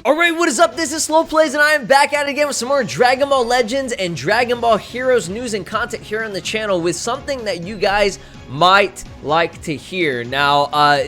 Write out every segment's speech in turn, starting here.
Alright, what is up? This is Slow Plays, and I am back at it again with some more Dragon Ball Legends and Dragon Ball Heroes news and content here on the channel with something that you guys might like to hear. Now,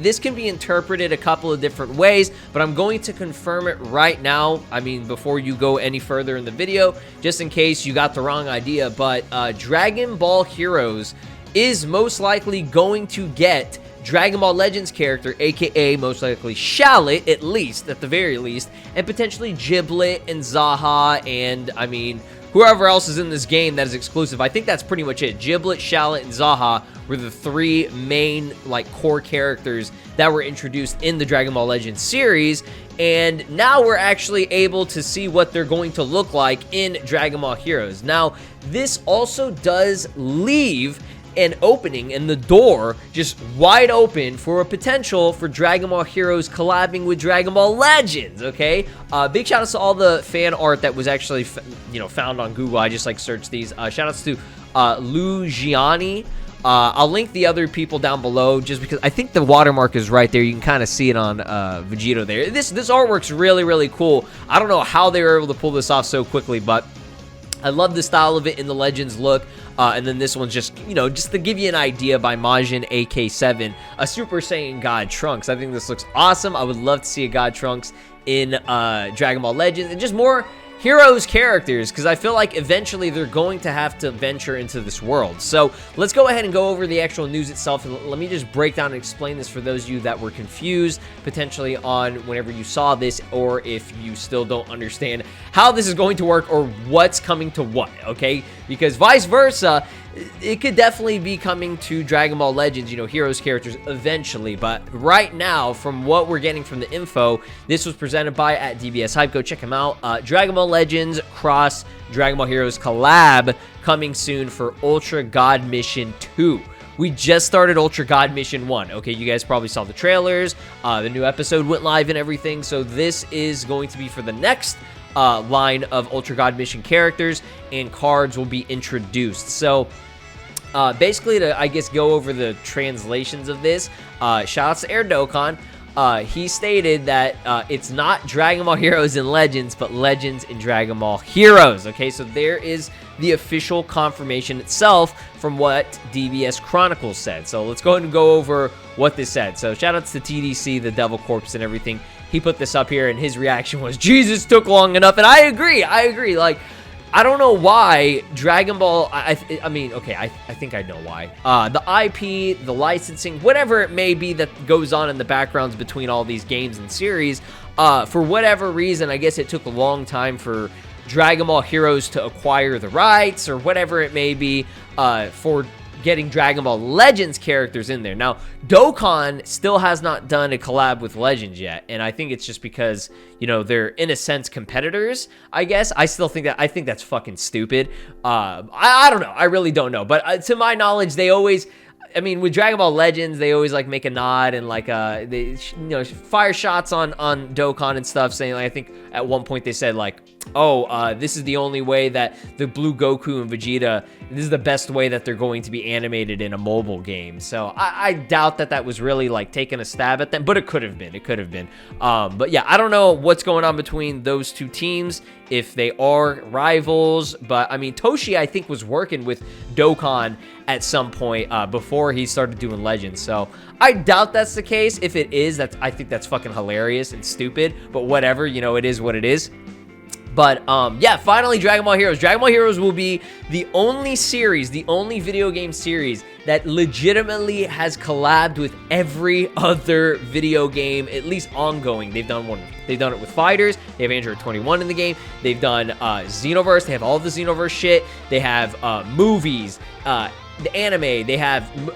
this can be interpreted a couple of different ways, but I'm going to confirm it right now. I mean, before you go any further in the video, just in case you got the wrong idea, but Dragon Ball Heroes is most likely going to get Dragon Ball Legends character, aka most likely Shallot, at the very least, and potentially Giblet and Zaha, and I mean, whoever else is in this game that is exclusive. I think that's pretty much it. Giblet, Shallot, and Zaha were the three main, like, core characters that were introduced in the Dragon Ball Legends series, and now we're actually able to see what they're going to look like in Dragon Ball Heroes. Now, this also does leave an opening and the door just wide open for a potential for Dragon Ball Heroes collabing with Dragon Ball Legends, okay? Big shout outs to all the fan art that was actually, found on Google. I just, like, searched these. Shout outs to Lou Gianni. I'll link the other people down below just because I think the watermark is right there. You can kind of see it on Vegito there. This artwork's really, really cool. I don't know how they were able to pull this off so quickly, but I love the style of it in the Legends look. And then this one's just, just to give you an idea, by Majin AK7, a Super Saiyan God Trunks. I think this looks awesome. I would love to see a God Trunks in Dragon Ball Legends and just more Heroes characters, because I feel like eventually they're going to have to venture into this world. So let's go ahead and go over the actual news itself, and let me just break down and explain this for those of you that were confused potentially on whenever you saw this, or if you still don't understand how this is going to work or what's coming to what, okay? Because vice versa, it could definitely be coming to Dragon Ball Legends, Heroes characters eventually. But right now, from what we're getting from the info, this was presented by @DBS Hype. Go check him out. Dragon Ball Legends cross Dragon Ball Heroes collab coming soon for Ultra God Mission 2. We just started Ultra God Mission 1. Okay, you guys probably saw the trailers. The new episode went live and everything. So this is going to be for the next line of Ultra God Mission characters, and cards will be introduced. So basically, to, I guess, go over the translations of this, shout outs to Air Dokkan. He stated that it's not Dragon Ball Heroes and Legends, but Legends and Dragon Ball Heroes. Okay, so there is the official confirmation itself from what DBS Chronicles said. So let's go ahead and go over what this said. So shout outs to TDC, the Devil Corpse, and everything. He put this up here, and his reaction was, Jesus, took long enough. And I agree. Like, I don't know why Dragon Ball, I mean, okay, I think I know why. The IP, the licensing, whatever it may be that goes on in the backgrounds between all these games and series, for whatever reason, I guess it took a long time for Dragon Ball Heroes to acquire the rights, or whatever it may be, for getting Dragon Ball Legends characters in there. Now, Dokkan still has not done a collab with Legends yet, and I think it's just because, they're in a sense competitors, I guess. I think that's fucking stupid. I don't know. I really don't know. But to my knowledge, they always, I mean, with Dragon Ball Legends, they always, like, make a nod and, like, they, fire shots on Dokkan and stuff, saying, like, I think at one point they said, like, oh, this is the only way that the Blue Goku and Vegeta, this is the best way that they're going to be animated in a mobile game. So I doubt that was really, like, taking a stab at them, but it could have been. But yeah, I don't know what's going on between those two teams, if they are rivals. But I mean, Toshi, I think, was working with Dokkan at some point before he started doing Legends. So I doubt that's the case. If it is, I think that's fucking hilarious and stupid, but whatever, it is what it is. But, yeah, finally, Dragon Ball Heroes. Dragon Ball Heroes will be the only series, the only video game series that legitimately has collabed with every other video game, at least ongoing. They've done it with Fighters. They have Android 21 in the game. They've done Xenoverse. They have all the Xenoverse shit. They have movies, the anime. They have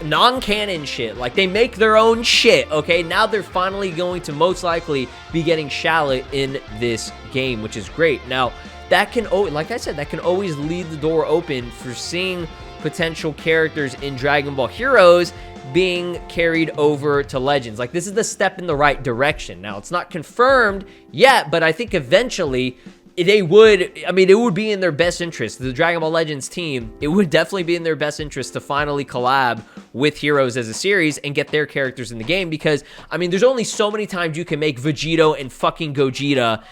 non-canon shit. Like, they make their own shit. Okay, now they're finally going to most likely be getting Shallot in this game, which is great. Now, that can, like I said, that can always leave the door open for seeing potential characters in Dragon Ball Heroes being carried over to Legends. Like, this is the step in the right direction. Now, it's not confirmed yet, but I think eventually they would, I mean, it would be in their best interest. The Dragon Ball Legends team, it would definitely be in their best interest to finally collab with Heroes as a series and get their characters in the game, because, I mean, there's only so many times you can make Vegito and fucking Gogeta,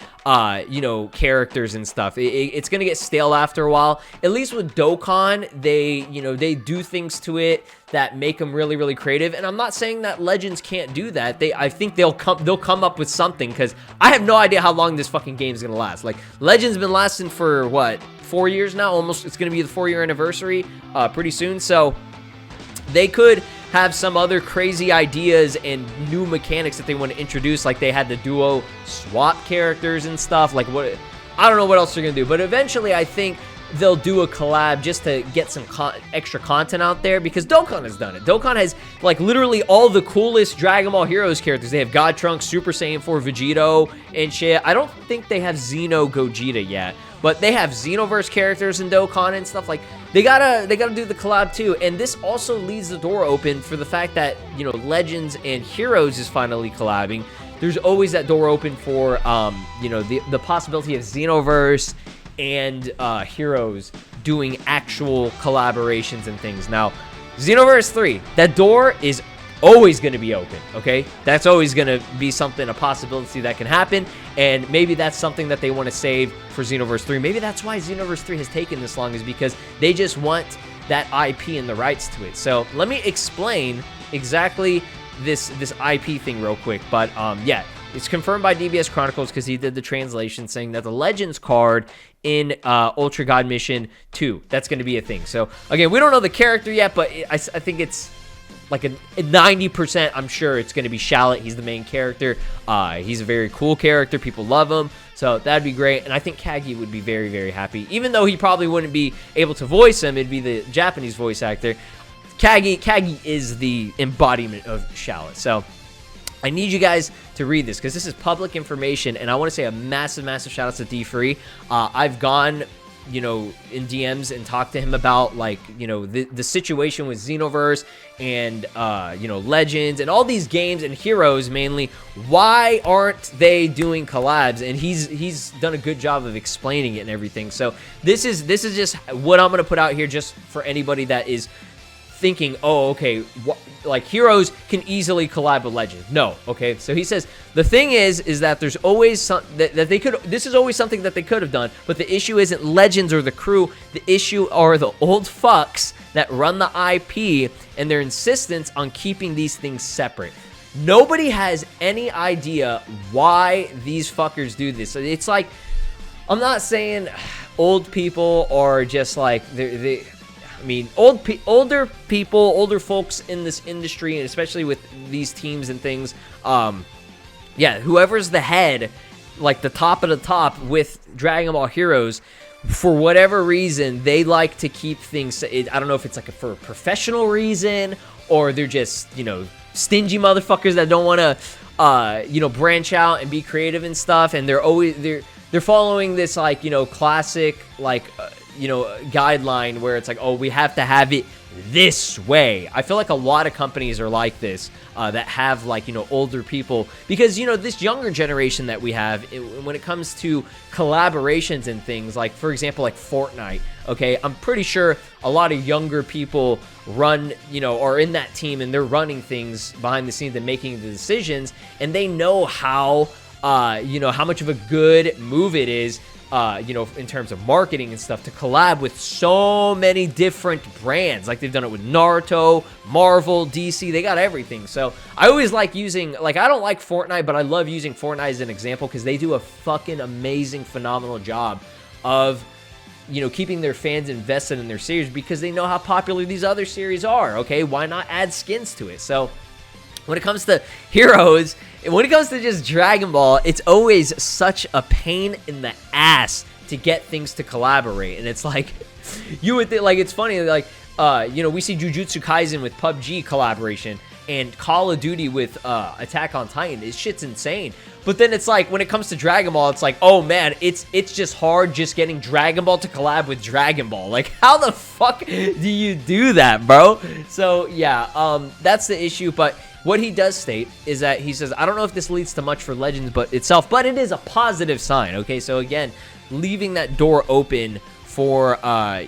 you know, characters and stuff. It's gonna get stale after a while. At least with Dokkan, they, you know, they do things to it that make them really, really creative. And I'm not saying that Legends can't do that. I think they'll come up with something, because I have no idea how long this fucking game is gonna last. Like, Legends been lasting for what, 4 years now? Almost. It's gonna be the 4-year anniversary pretty soon. So they could have some other crazy ideas and new mechanics that they want to introduce, like they had the duo swap characters and stuff. Like, what, I don't know what else they're gonna do, but eventually I think they'll do a collab just to get some extra content out there, because Dokkan has done it. Dokkan has, like, literally all the coolest Dragon Ball Heroes characters. They have God Trunks, Super Saiyan 4 Vegito, and shit. I don't think they have Xeno Gogeta yet, but they have Xenoverse characters in Dokkan and stuff. Like, they gotta do the collab too. And this also leaves the door open for the fact that, you know, Legends and Heroes is finally collabing. There's always that door open for, you know, the possibility of Xenoverse and Heroes doing actual collaborations and things. Now, Xenoverse 3, that door is always going to be open, okay? That's always going to be something, a possibility that can happen, and maybe that's something that they want to save for Xenoverse 3. Maybe that's why Xenoverse 3 has taken this long, is because they just want that IP and the rights to it. So let me explain exactly this IP thing real quick. But yeah, it's confirmed by DBS Chronicles, because he did the translation, saying that the Legends card in Ultra God Mission 2, that's going to be a thing. So again, we don't know the character yet, but I think it's like a 90%, I'm sure it's going to be Shallot. He's the main character. He's a very cool character. People love him. So that'd be great. And I think Kagi would be very, very happy. Even though he probably wouldn't be able to voice him, it'd be the Japanese voice actor. Kagi is the embodiment of Shallot. So I need you guys to read this, because this is public information, and I want to say a massive, massive shout out to D-Free. I've gone, you know, in DMs and talked to him about, like, you know, the situation with Xenoverse and, you know, Legends and all these games and Heroes mainly. Why aren't they doing collabs? And he's done a good job of explaining it and everything. So this is just what I'm going to put out here, just for anybody that is thinking, oh, okay, like Heroes can easily collab with Legends. No, okay. So he says the thing is that there's always some that they could. This is always something that they could have done, but the issue isn't Legends or the crew. The issue are the old fucks that run the IP and their insistence on keeping these things separate. Nobody has any idea why these fuckers do this. It's like, I'm not saying old people are just like I mean, older people, older folks in this industry, and especially with these teams and things, yeah, whoever's the head, like the top of the top with Dragon Ball Heroes, for whatever reason, they like to keep things, I don't know if it's like for a professional reason, or they're just, you know, stingy motherfuckers that don't want to, you know, branch out and be creative and stuff, and they're following this, like, you know, classic, like, you know, guideline where it's like, oh, we have to have it this way. I feel like a lot of companies are like this, that have, like, you know, older people, because, you know, this younger generation that we have, when it comes to collaborations and things, like, for example, like Fortnite, okay, I'm pretty sure a lot of younger people run, you know, are in that team, and they're running things behind the scenes and making the decisions, and they know how, you know, how much of a good move it is, you know, in terms of marketing and stuff, to collab with so many different brands. Like, they've done it with Naruto, Marvel, DC, they got everything. So I always like using, like, I don't like Fortnite, but I love using Fortnite as an example, because they do a fucking amazing, phenomenal job of, you know, keeping their fans invested in their series, because they know how popular these other series are. Okay, why not add skins to it? So when it comes to Heroes, and when it comes to just Dragon Ball, it's always such a pain in the ass to get things to collaborate. And it's like, you would think, like, it's funny, like, you know, we see Jujutsu Kaisen with PUBG collaboration, and Call of Duty with Attack on Titan. This shit's insane. But then it's like, when it comes to Dragon Ball, it's like, oh man, it's just hard just getting Dragon Ball to collab with Dragon Ball. Like, how the fuck do you do that, bro? So yeah, that's the issue. But what he does state is that he says, I don't know if this leads to much for Legends but itself, but it is a positive sign. Okay, so again, leaving that door open for,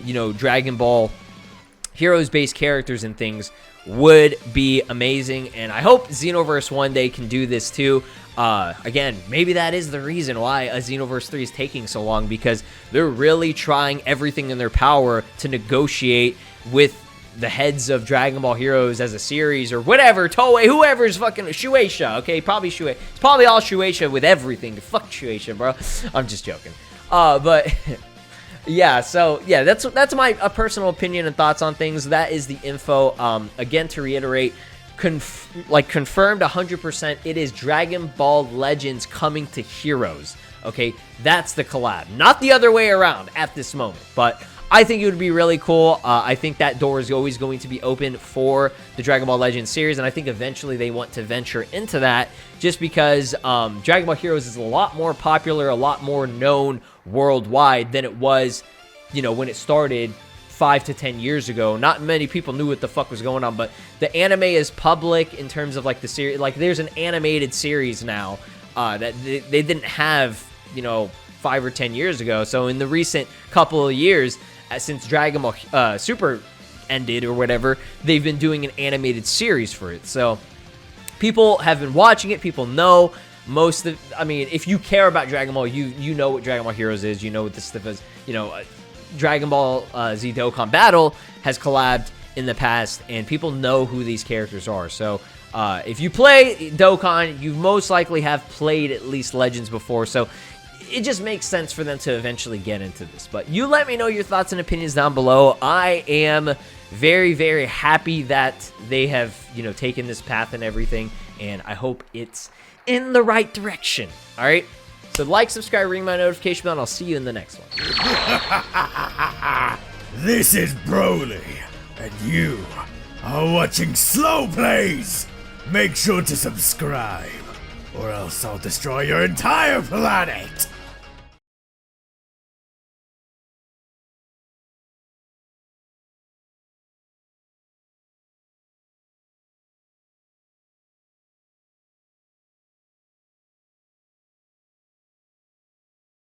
you know, Dragon Ball Heroes-based characters and things would be amazing, and I hope Xenoverse one day can do this too. Again, maybe that is the reason why a Xenoverse 3 is taking so long, because they're really trying everything in their power to negotiate with the heads of Dragon Ball Heroes as a series or whatever, Toei, whoever's fucking Shueisha, okay? Probably Shueisha. It's probably all Shueisha with everything. Fuck Shueisha, bro. I'm just joking. But yeah, so yeah, that's my personal opinion and thoughts on things. That is the info. Again, to reiterate, confirmed 100%, it is Dragon Ball Legends coming to Heroes. Okay, that's the collab, not the other way around at this moment. But I think it would be really cool. I think that door is always going to be open for the Dragon Ball Legends series, and I think eventually they want to venture into that, just because Dragon Ball Heroes is a lot more popular, a lot more known worldwide than it was, you know, when it started 5 to 10 years ago. Not many people knew what the fuck was going on, but the anime is public in terms of like the series. Like, there's an animated series now that they didn't have, you know, 5 or 10 years ago. So in the recent couple of years, since Dragon Ball Super ended or whatever, they've been doing an animated series for it. So people have been watching it. People know most of, I mean, if you care about Dragon Ball, you know what Dragon Ball Heroes is. You know what this stuff is. You know, Dragon Ball Z Dokkan Battle has collabed in the past, and people know who these characters are. So if you play Dokkan, you most likely have played at least Legends before. So it just makes sense for them to eventually get into this. But you let me know your thoughts and opinions down below. I am very, very happy that they have, you know, taken this path and everything, and I hope it's in the right direction. All right? So like, subscribe, ring my notification bell, and I'll see you in the next one. This is Broly, and you are watching Slow Plays. Make sure to subscribe, or else I'll destroy your entire planet.